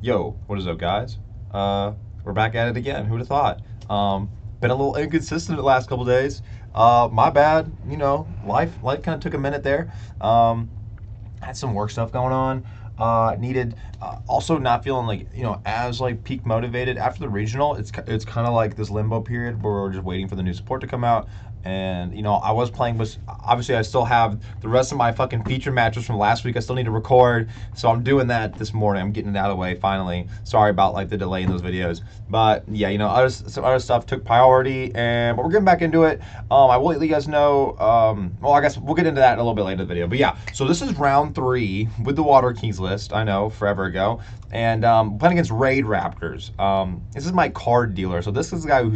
Yo, what is up, guys? We're back at it again. Who'd have thought? Been a little inconsistent the last couple days. My bad. Life kind of took a minute there. Had some work stuff going on. Needed also not feeling like as like peak motivated after the regional. It's kind of like this limbo period where we're just waiting for the new support to come out. And I was playing, but obviously I still have the rest of my fucking feature matches from last week. I still need to record, so I'm doing that this morning. I'm getting it out of the way finally. Sorry about like the delay in those videos, but yeah, some other stuff took priority, but we're getting back into it. I will let you guys know. Well, I guess we'll get into that a little bit later in the video. But yeah, so this is round 3 with the Water Keys list. I know, forever ago, and playing against Raid Raptors. This is my card dealer. So this is the guy who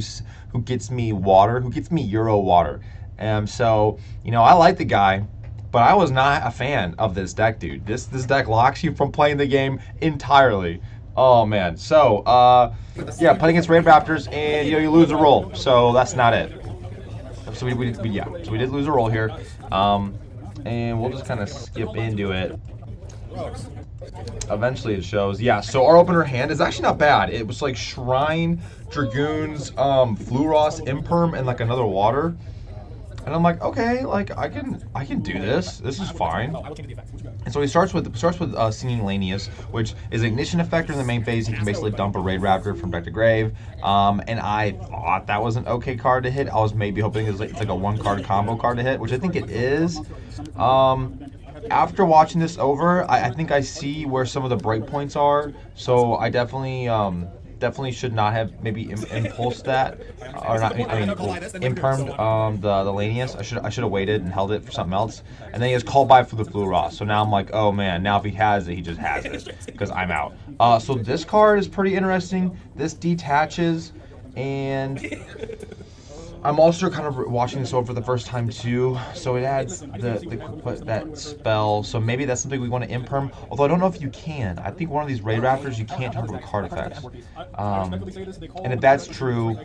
gets me water, who gets me Euro water. And so, I like the guy, but I was not a fan of this deck, dude. This deck locks you from playing the game entirely. Oh man. So, yeah, playing against Raid Raptors, and you lose a roll. So that's not it. So we did lose a roll here, and we'll just kind of skip into it. Eventually it shows. Yeah, so our opener hand is actually not bad. It was like Shrine, Dragoons, Fluros, Imperm, and like another water. And I'm like, okay, like I can do this. This is fine. And so he starts with Singing Lanius, which is ignition effector in the main phase. He can basically dump a Raid Raptor from deck to grave. And I thought that was an okay card to hit. I was maybe hoping it's like a 1-card combo card to hit, which I think it is. After watching this over, I think I see where some of the breakpoints are. So I definitely should not have maybe impulsed that, or not. I mean, impermed the Lanius. I should have waited and held it for something else. And then he has called by for the Blue Ross. So now I'm like, oh man, now if he has it, he just has it because I'm out. So this card is pretty interesting. This detaches, and I'm also kind of watching this over for the first time too, so it adds that spell. So maybe that's something we want to imperm. Although I don't know if you can. I think one of these Raid Raptors you can't turn over card effects. And if that's true,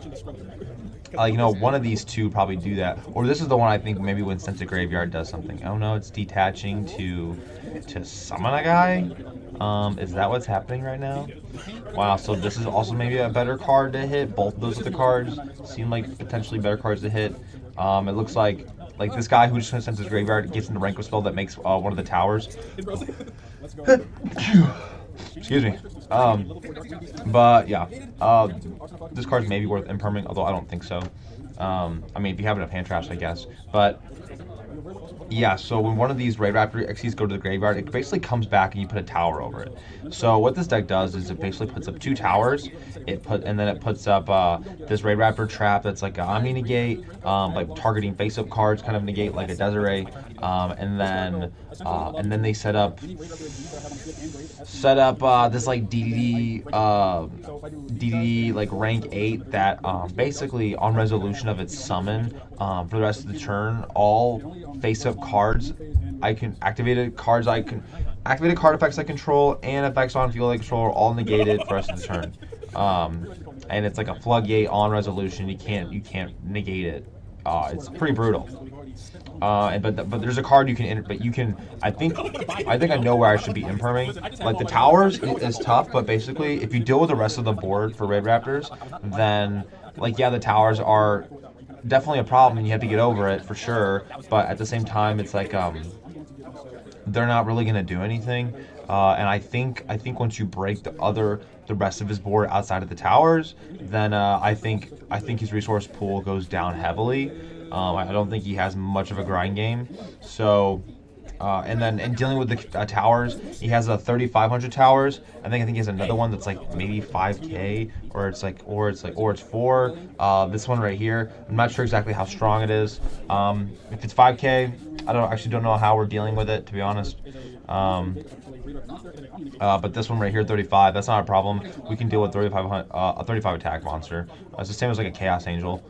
one of these two probably do that. Or this is the one I think maybe when sent to graveyard does something. Oh no, it's detaching to summon a guy. Is that what's happening right now? Wow, so this is also maybe a better card to hit. Both of those other cards seem like potentially better cards to hit. It looks like this guy who just sends his graveyard gets into rank with spell that makes one of the towers. Excuse me. But yeah, this card's maybe worth imperming, although I don't think so. I mean, if you have enough hand traps, I guess. But yeah, so when one of these Raid Raptor XCs go to the graveyard, it basically comes back and you put a tower over it. So what this deck does is it basically puts up 2 towers. And then it puts up this Raid Raptor trap that's like an Omni negate, like targeting face-up cards, kind of negate like a Desiree. And then they set up this like DDD like rank 8 that basically on resolution of its summon for the rest of the turn, all face-up cards activated card effects I control and effects on field I control are all negated for the rest of the turn. And it's like a floodgate on resolution. You can't negate it. It's pretty brutal. But there's a card you can enter, but you can. I think I know where I should be imperming. Like the towers is tough, but basically if you deal with the rest of the board for Raid Raptors, then the towers are definitely a problem and you have to get over it for sure. But at the same time, it's like they're not really gonna do anything. And I think once you break the rest of his board outside of the towers, then I think his resource pool goes down heavily. I don't think he has much of a grind game. So, and dealing with the towers, he has a 3,500 towers. I think he has another one that's like maybe 5K, or it's 4. This one right here, I'm not sure exactly how strong it is. If it's 5K, I don't know how we're dealing with it, to be honest. But this one right here, 35, that's not a problem. We can deal with a 35 attack monster. It's the same as like a Chaos Angel.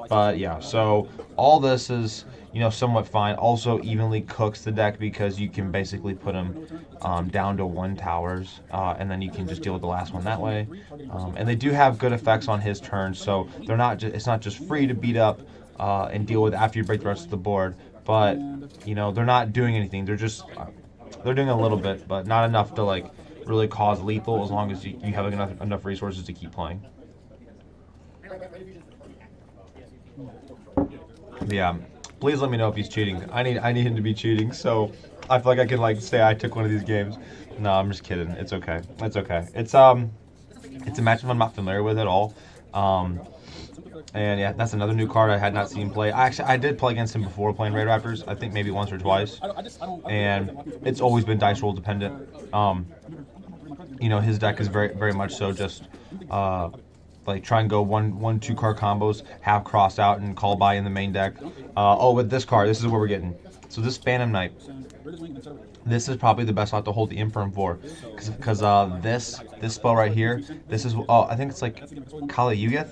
But yeah, so all this is, somewhat fine. Also evenly cooks the deck because you can basically put them down to 1 towers, and then you can just deal with the last one that way. And they do have good effects on his turn, so it's not just free to beat up and deal with after you break the rest of the board. But they're not doing anything. They're doing a little bit, but not enough to really cause lethal as long as you have enough resources to keep playing. Yeah, please let me know if he's cheating. I need him to be cheating, so I feel like I can like say I took one of these games. No, I'm just kidding. It's okay. It's okay. It's a matchup I'm not familiar with at all. Um, and yeah, that's another new card I had not seen play. I did play against him before playing Raid Raptors. I think maybe once or twice, and it's always been dice roll dependent. His deck is very much so just like try and go one 2 card combos, have crossed out and call by in the main deck. With this card, this is what we're getting. So this Phantom Knight, this is probably the best lot to hold the Infirm for, because this spell right here, this is I think it's like Yugioh.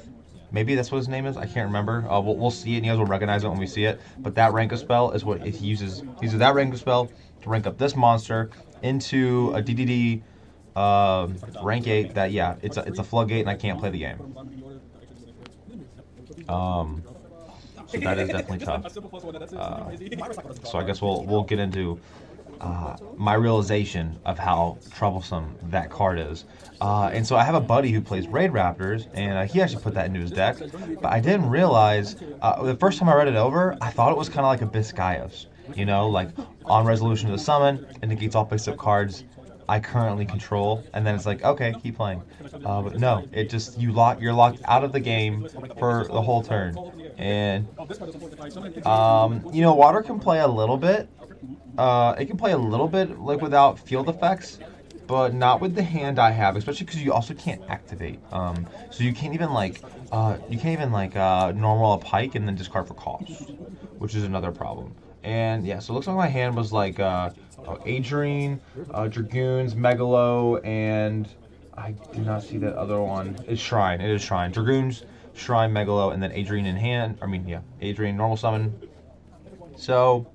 Maybe that's what his name is. I can't remember. We'll see it, and you guys will recognize it when we see it. But that rank of spell is what he uses. He uses that rank of spell to rank up this monster into a DDD rank 8. That it's a floodgate, and I can't play the game. So that is definitely tough. So I guess we'll get into my realization of how troublesome that card is. And so I have a buddy who plays Raid Raptors, and he actually put that into his deck. But I didn't realize, the first time I read it over, I thought it was kind of like a Biscayos. Like on resolution of the summon, it negates all face-up cards I currently control, and then it's like, okay, keep playing. But no, it just, you're locked out of the game for the whole turn. And, water can play a little bit. It can play a little bit like without field effects, but not with the hand I have, especially because you also can't activate. So you can't even normal a pike and then discard for cost, which is another problem. And yeah, so it looks like my hand was like Adrian, Dragoons, Megalo, and I do not see that other one. It's Shrine. It is Shrine. Dragoons, Shrine, Megalo, and then Adrian in hand. Adrian normal summon. So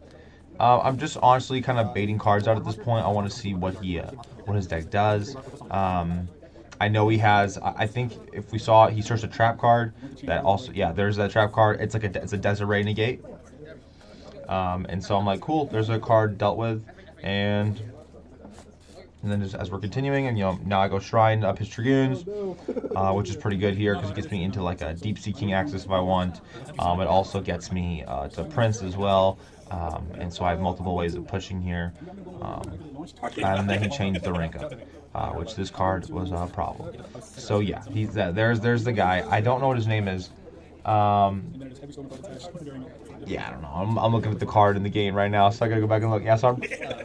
I'm just honestly kind of baiting cards out at this point. I want to see what his deck does. I know he has. I think if we saw it, he searched a trap card. That also, there's that trap card. It's like it's a Desiree negate. And so I'm like, cool. There's a card dealt with, and then just as we're continuing, and now I go Shrine up his Dragoons, which is pretty good here because it gets me into like a Deep Sea King access if I want. It also gets me to Prince as well. And so I have multiple ways of pushing here. And then he changed the rank up, which this card was a problem. So yeah, there's the guy. I don't know what his name is. I don't know. I'm looking at the card in the game right now, so I gotta go back and look. Yeah, so I'm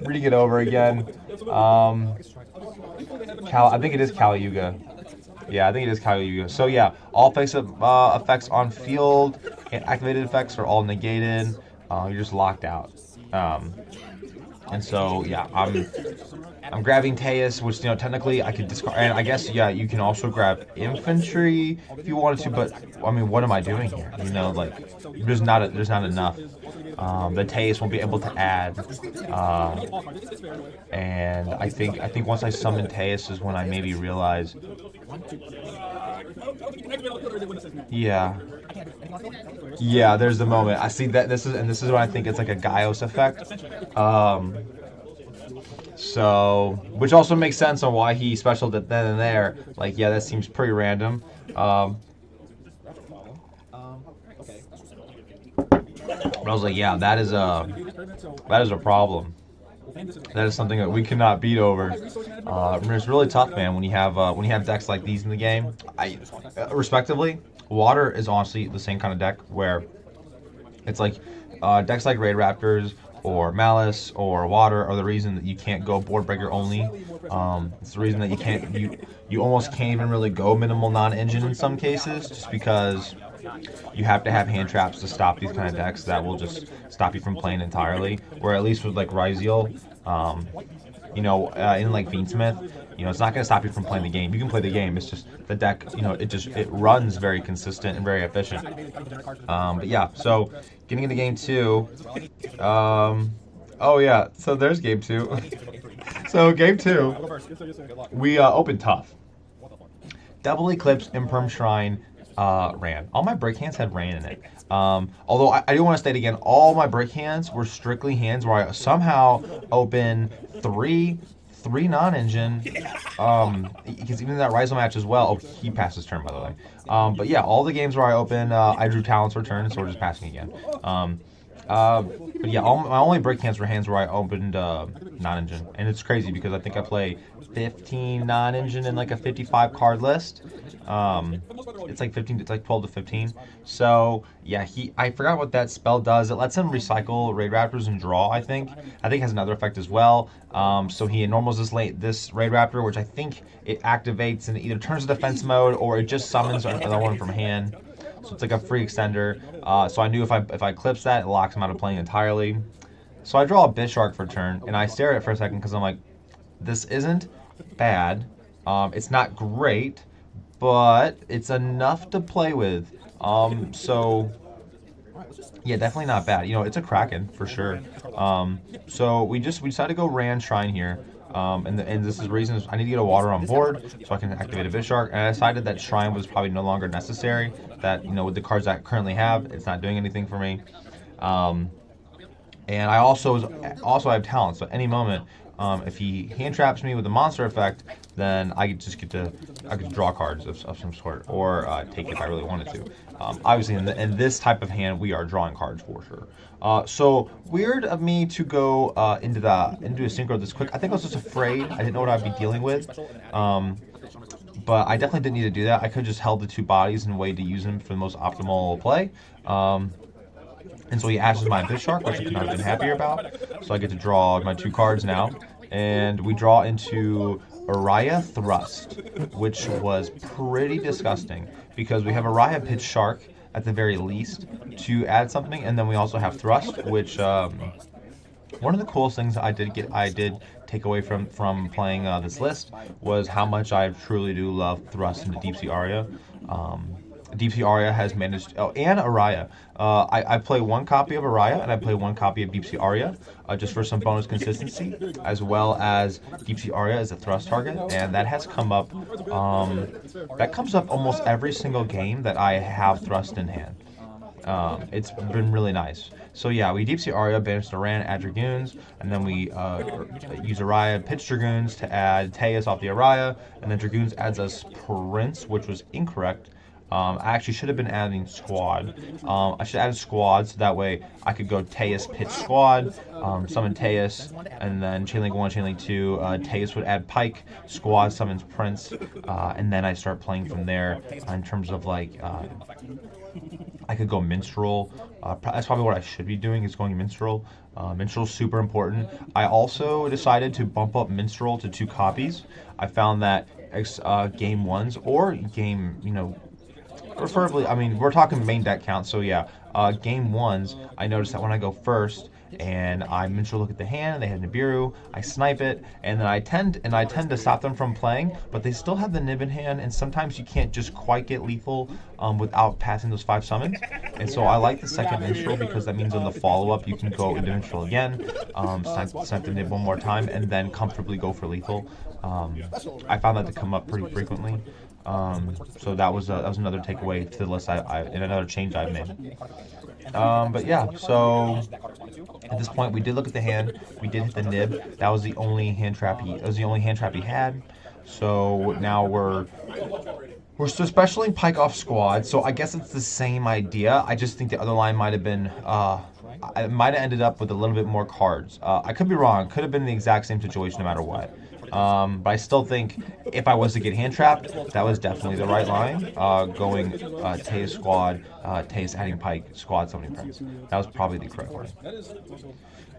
reading it over again. I think it is Yugioh. Yeah, I think it is Yugioh. So yeah, all face-up effects on field and activated effects are all negated. You're just locked out. And so yeah, I'm grabbing Teus, which technically I could discard, and I guess you can also grab infantry if you wanted to, but I mean, what am I doing here? There's not enough. The Teus won't be able to add, and I think once I summon Teus is when I maybe realize. Yeah, there's the moment. I see that this is what I think it's like a Gaios effect. So, which also makes sense on why he specialed it then and there. That seems pretty random. But I was like, that is a problem. That is something that we cannot beat over. It's really tough, man. When you have decks like these in the game, respectively, Water is honestly the same kind of deck where it's like decks like Raid Raptors or Malice or Water are the reason that you can't go board breaker only. It's the reason that you almost can't even really go minimal non-engine in some cases, just because you have to have hand traps to stop these kind of decks that will just stop you from playing entirely. Where at least with like Ryziel, in like Fiendsmith, it's not going to stop you from playing the game. You can play the game. It's just the deck, it runs very consistent and very efficient. But yeah, so getting into game 2. So there's game 2. So game 2, we opened tough. Double Eclipse, Imperm Shrine, Ran. All my break hands had Ran in it. Although I do want to state again, all my break hands were strictly hands where I somehow open 3 3 non-engine. Because even that Rhizome match as well. Oh, he passed his turn, by the way. But yeah, all the games where I open, I drew talents for turn, so we're just passing again. But yeah, my only break hands were hands where I opened non-engine, and it's crazy because I think I play 15 non-engine in like a 55 card list. It's like 15. It's like 12 to 15. So yeah, I forgot what that spell does. It lets him recycle Raid Raptors and draw. I think has another effect as well. So he normals this Raid Raptor, which I think it activates and either turns to defense mode or it just summons another one from hand. So it's like a free extender. So I knew if I clips that, it locks him out of playing entirely. So I draw a Bishark for turn, and I stare at it for a second because I'm like, this isn't bad. It's not great, but it's enough to play with. So yeah, definitely not bad. It's a Kraken for sure. So we decided to go Ran Shrine here. And this is the reason I need to get a water on board so I can activate a Bishark. And I decided that Shrine was probably no longer necessary. That with the cards I currently have, it's not doing anything for me. And I also have talent. So at any moment, if he hand traps me with a monster effect, then I could draw cards of some sort or take it if I really wanted to. Obviously, in this type of hand, we are drawing cards for sure. So weird of me to go into a synchro this quick. I think I was just afraid. I didn't know what I'd be dealing with. But I definitely didn't need to do that. I could have just held the 2 bodies and waited to use them for the most optimal play. And so he ashes my Bishark, which I could not have been happier about. So I get to draw my 2 cards now. And we draw into Araya Thrust, which was pretty disgusting because we have Araya Pitch Shark at the very least to add something, and then we also have Thrust, which one of the coolest things I did take away from playing this list was how much I truly do love Thrust into Deep Sea Aria. Deep Sea Aria has managed, and Araya. I play 1 copy of Araya and I play 1 copy of Deep Sea Aria, just for some bonus consistency, as well as Deep Sea Aria as a thrust target, and that has come up. That comes up almost every single game that I have thrust in hand. It's been really nice. So yeah, we Deep Sea Aria, banish Duran, add Dragoons, and then we use Araya, pitch Dragoons to add Teus off the Araya, and then Dragoons adds us Prince, which was incorrect. I actually should have been adding Squad. I should add Squad so that way I could go Teus Pitch Squad, summon Teus, and then Chainlink 1, Chainlink 2. Teus would add Pike, Squad summons Prince, and then I start playing from there in terms of like. I could go Minstrel. That's probably what I should be doing is going Minstrel. Minstrel's super important. I also decided to bump up Minstrel to 2 copies. I found that game 1s or game, preferably, I mean, we're talking main deck count, so yeah. Game 1s, I noticed that when I go first and I Minstrel look at the hand, they have Nibiru, I snipe it, and then I tend to stop them from playing, but they still have the Nib in hand, and sometimes you can't just quite get lethal without passing those 5 summons. And so I like the second Minstrel because that means on the follow-up you can go into Minstrel again, snipe the Nib one more time, and then comfortably go for lethal. I found that to come up pretty frequently. So that was another takeaway to the list and another change I've made. But yeah, so at this point we did look at the hand. We did hit the Nib. That was the only hand trap he had. So now we're still specialing Pike off Squad. So I guess it's the same idea. I just think the other line might have been. I might have ended up with a little bit more cards. I could be wrong. Could have been the exact same situation no matter what. But I still think if I was to get hand trapped, that was definitely the right line. Going Teus Squad, Teus adding Pike, Squad summoning Prince. That was probably the correct line.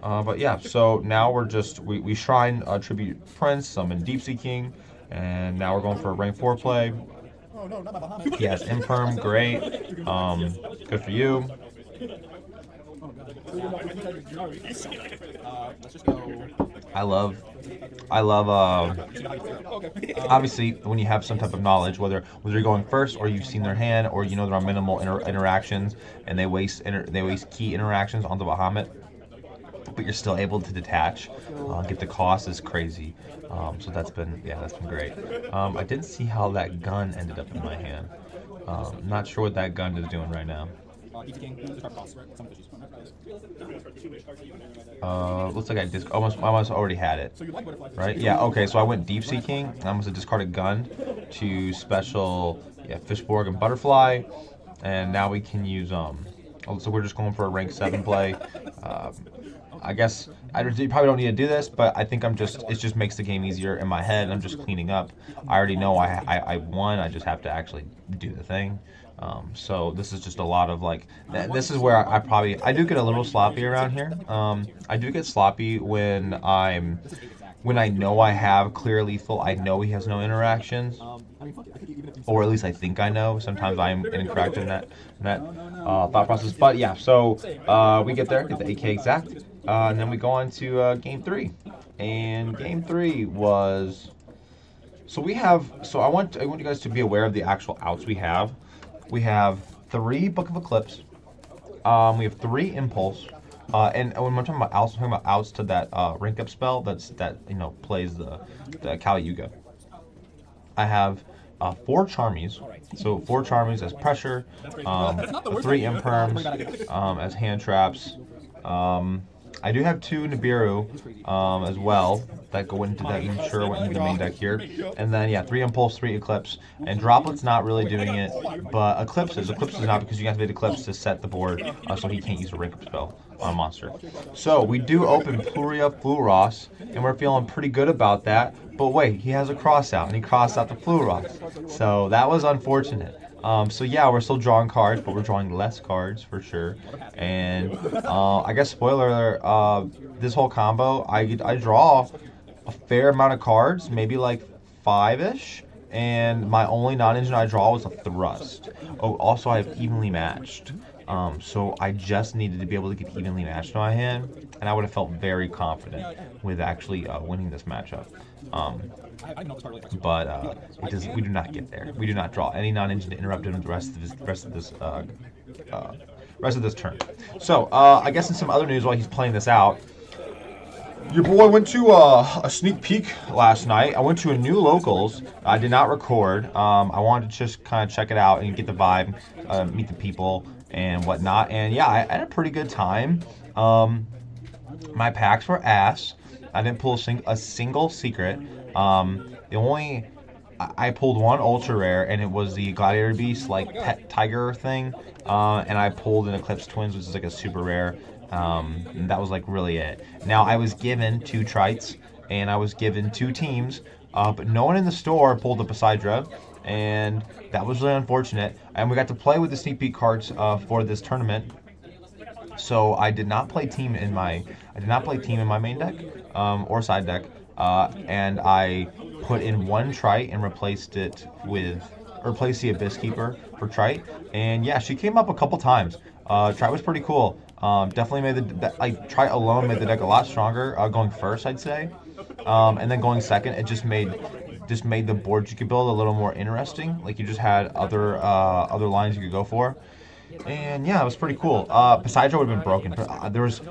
But yeah, so now we Shrine Tribute Prince, summon Deep Sea King, and now we're going for a rank 4 play. He has Imperm, great. Good for you. I love obviously when you have some type of knowledge, whether you're going first or you've seen their hand or there are minimal interactions and they waste key interactions on the Bahamut, but you're still able to detach, get the cost is crazy. So that's been great. I didn't see how that gun ended up in my hand. I'm not sure what that gun is doing right now. Looks like I almost already had it. Right? Yeah. Okay. So I went Deep Sea King. I almost discarded Gun to special. Yeah, Fishborg and Butterfly, and now we can use So we're just going for a rank 7 play. Um, I guess you probably don't need to do this, but I think it just makes the game easier in my head. I'm just cleaning up. I already know I won. I just have to actually do the thing. So this is just a lot of like. This is where I do get a little sloppy around here. I do get sloppy when I know I have clear lethal. I know he has no interactions, or at least I think I know. Sometimes I'm incorrect in that thought process. But yeah, so we get there, get the AK exact, and then we go on to game 3. And game 3 was I want you guys to be aware of the actual outs we have. We have 3 Book of Eclipse. We have 3 Impulse. And when I'm talking about outs to that rank up spell that plays the Kali Yugioh. I have 4 Charmies, so 4 Charmies as pressure, 3 Imperms as hand traps. I do have 2 Nibiru as well that go into that went into the main deck here. And then, yeah, 3 Impulse, 3 Eclipse. And Droplet's not really doing it, but Eclipse is not, because you activate Eclipse to set the board so he can't use a rank up spell on a monster. So we do open Pluria Fluros, and we're feeling pretty good about that. But wait, he has a cross out, and he crossed out the Fluros. So that was unfortunate. So yeah, we're still drawing cards, but we're drawing less cards for sure. And I guess spoiler alert, this whole combo, I draw a fair amount of cards, maybe like 5-ish. And my only non-engine I draw was a Thrust. Oh, also I have evenly matched. So I just needed to be able to get evenly matched in my hand, and I would have felt very confident with actually winning this matchup. But we do not get there. We do not draw any non-engine to interrupt him the rest of this turn. So I guess in some other news while he's playing this out, your boy went to a sneak peek last night. I went to a new locals. I did not record. I wanted to just kind of check it out and get the vibe, meet the people and whatnot. And yeah, I had a pretty good time. My packs were ass. I didn't pull a single secret. I pulled 1 ultra rare, and it was the Gladiator Beast, like pet tiger thing. And I pulled an Eclipse Twins, which is like a super rare. And that was like really it. Now I was given 2 Trites, and I was given 2 teams, but no one in the store pulled the Poseidra, and that was really unfortunate. And we got to play with the sneak peek cards for this tournament. So I did not play team in my main deck or side deck, and I put in 1 Trite and replaced the Abyss Keeper for Trite. And yeah, she came up a couple times. Trite was pretty cool. Definitely made Trite alone made the deck a lot stronger going first, I'd say. And then going second, it just made the board you could build a little more interesting. Like you just had other lines you could go for. And yeah, it was pretty cool. Poseidra would have been broken. But, there was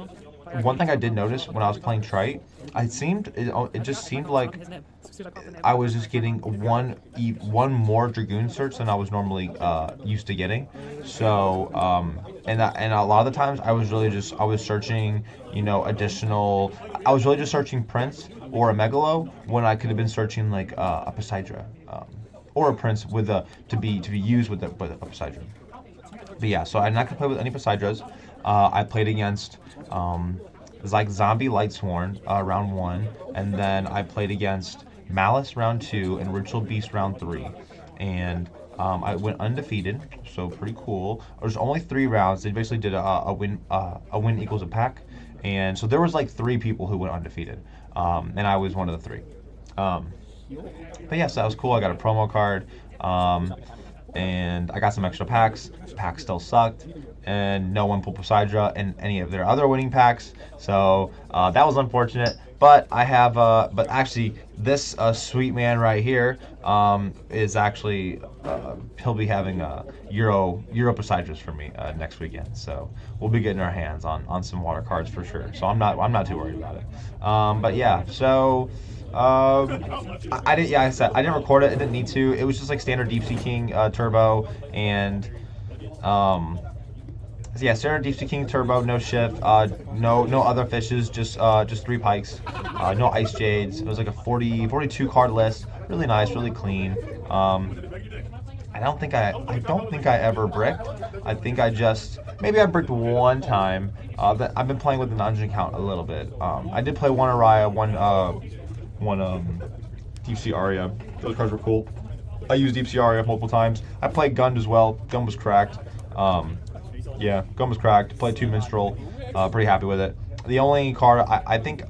one thing I did notice when I was playing Trite. It just seemed like I was just getting one more Dragoon search than I was normally used to getting. So and a lot of the times I was searching, additional. I was really just searching Prince or a Megalo when I could have been searching like a Poseidra or a Prince to be used with a Poseidra. But yeah, so I'm not gonna play with any Poseidras. I played against Zombie Lightsworn round 1, and then I played against Malice round 2 and Ritual Beast round 3, and I went undefeated, so pretty cool. There's only 3 rounds. They basically did a win equals a pack, and so there was like 3 people who went undefeated, and I was one of the 3. But yeah, so that was cool. I got a promo card. And I got some extra packs. Packs still sucked, and no one pulled Poseidra in any of their other winning packs. So that was unfortunate. But I have, but actually, this sweet man right here is actually he'll be having Euro Poseidras for me next weekend. So we'll be getting our hands on some water cards for sure. So I'm not too worried about it. But yeah, so. I didn't. Yeah, I said I didn't record it. I didn't need to. It was just like standard Deep Sea King turbo, and So yeah, Sarah Deep Sea King Turbo, no shift, no other fishes, just 3 pikes, no ice jades. It was like a 42 card list, really nice, really clean. I don't think I ever bricked. I think I just maybe I bricked one time. I've been playing with the non-gen account a little bit. I did play one Araya, one Deep Sea Aria. Those cards were cool. I used Deep Sea Aria multiple times. I played Gund as well. Gun was cracked. Yeah, Gun was cracked. Played 2 Minstrel. Pretty happy with it. The only card I think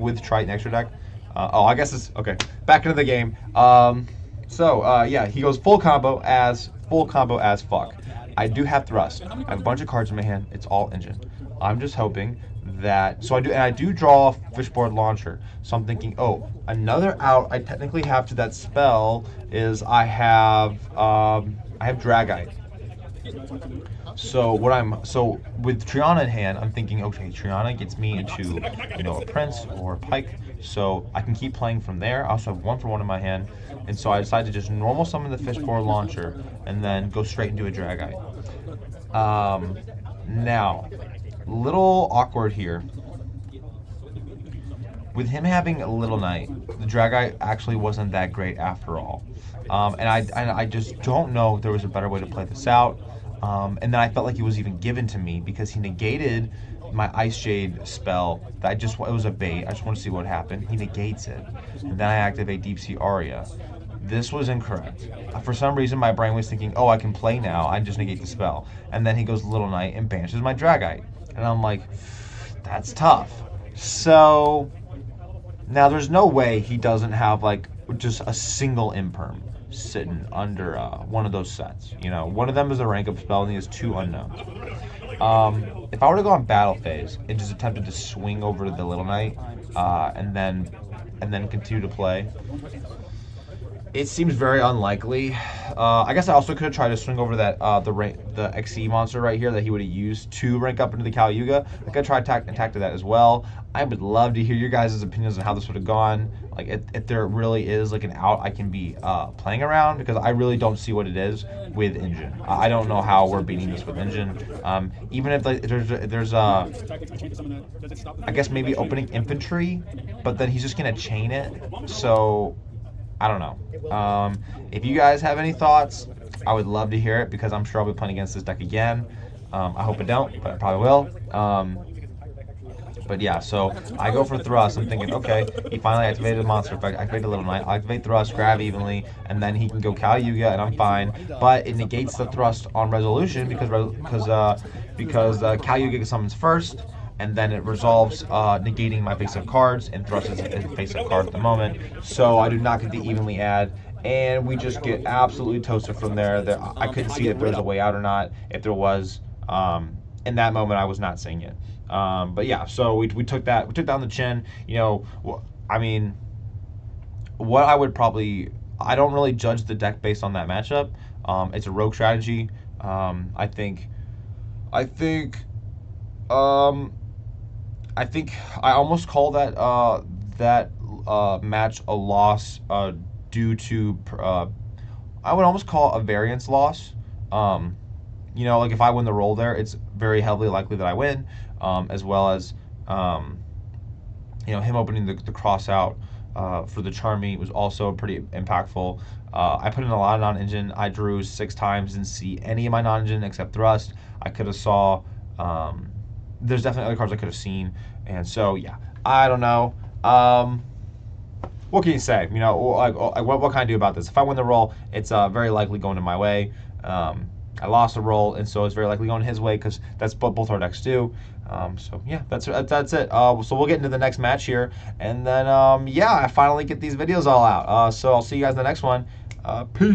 with Triton extra deck. I guess it's okay. Back into the game. Yeah, he goes full combo as fuck. I do have thrust. I have a bunch of cards in my hand. It's all engine. I'm just hoping that I do draw Fishboard Launcher. So I'm thinking, oh, another out I technically have to that spell is I have Dragite. So with Triana in hand, I'm thinking, okay, Triana gets me into a Prince or a Pike, so I can keep playing from there. I also have 1 for 1 in my hand, and so I decided to just normal summon the Fishboard Launcher and then go straight into a Dragite. Now, little awkward here. With him having a Little Knight, the Dragite actually wasn't that great after all. And I just don't know if there was a better way to play this out. And then I felt like it was even given to me because he negated my Ice Jade spell. It was a bait. I just want to see what happened. He negates it. And then I activate Deep Sea Aria. This was incorrect. For some reason, my brain was thinking, oh, I can play now. I just negate the spell. And then he goes Little Knight and banishes my Dragite. And I'm like, that's tough. So now there's no way he doesn't have like just a single imperm sitting under one of those sets. One of them is a rank up spell and he has 2 unknowns. If I were to go on battle phase and just attempted to swing over to the Little Knight and then continue to play, it seems very unlikely. I guess I also could have tried to swing over that the XE monster right here that he would have used to rank up into the Yuga. I could have tried attack to that as well. I would love to hear your guys' opinions on how this would have gone. Like if there really is like an out I can be playing around, because I really don't see what it is with Engine. I don't know how we're beating this with Engine. Even if there's I guess maybe opening infantry, but then he's just gonna chain it. So I don't know. If you guys have any thoughts, I would love to hear it, because I'm sure I'll be playing against this deck again. I hope I don't, but I probably will. But yeah, so I go for Thrust. I'm thinking, okay, he finally activated a monster effect. I activate a Little Knight. I activate Thrust, grab evenly, and then he can go Yuga, and I'm fine. But it negates the Thrust on Resolution because Yuga summons first, and then it resolves negating my face-up cards, and Thrust is a face-up card at the moment. So I do not get the evenly add, and we just get absolutely toasted from there. I couldn't see if there was a way out or not. If there was, in that moment, I was not seeing it. But yeah, so we took down the chin. I mean, what I would probably, I don't really judge the deck based on that matchup. It's a rogue strategy. I think I almost call that match a loss due to I would almost call a variance loss. Like if I win the roll there, it's very heavily likely that I win, as well as him opening the cross out for the Charmy was also pretty impactful. I put in a lot of non-engine. I drew 6 times, didn't see any of my non-engine except Thrust. I could have saw. There's definitely other cards I could have seen, and so yeah, I don't know. What can you say? What can I do about this? If I win the roll, it's very likely going to my way. I lost a roll, and so it's very likely going his way, because that's what both our decks do. So yeah, that's it. So we'll get into the next match here, and then I finally get these videos all out. So I'll see you guys in the next one. Peace.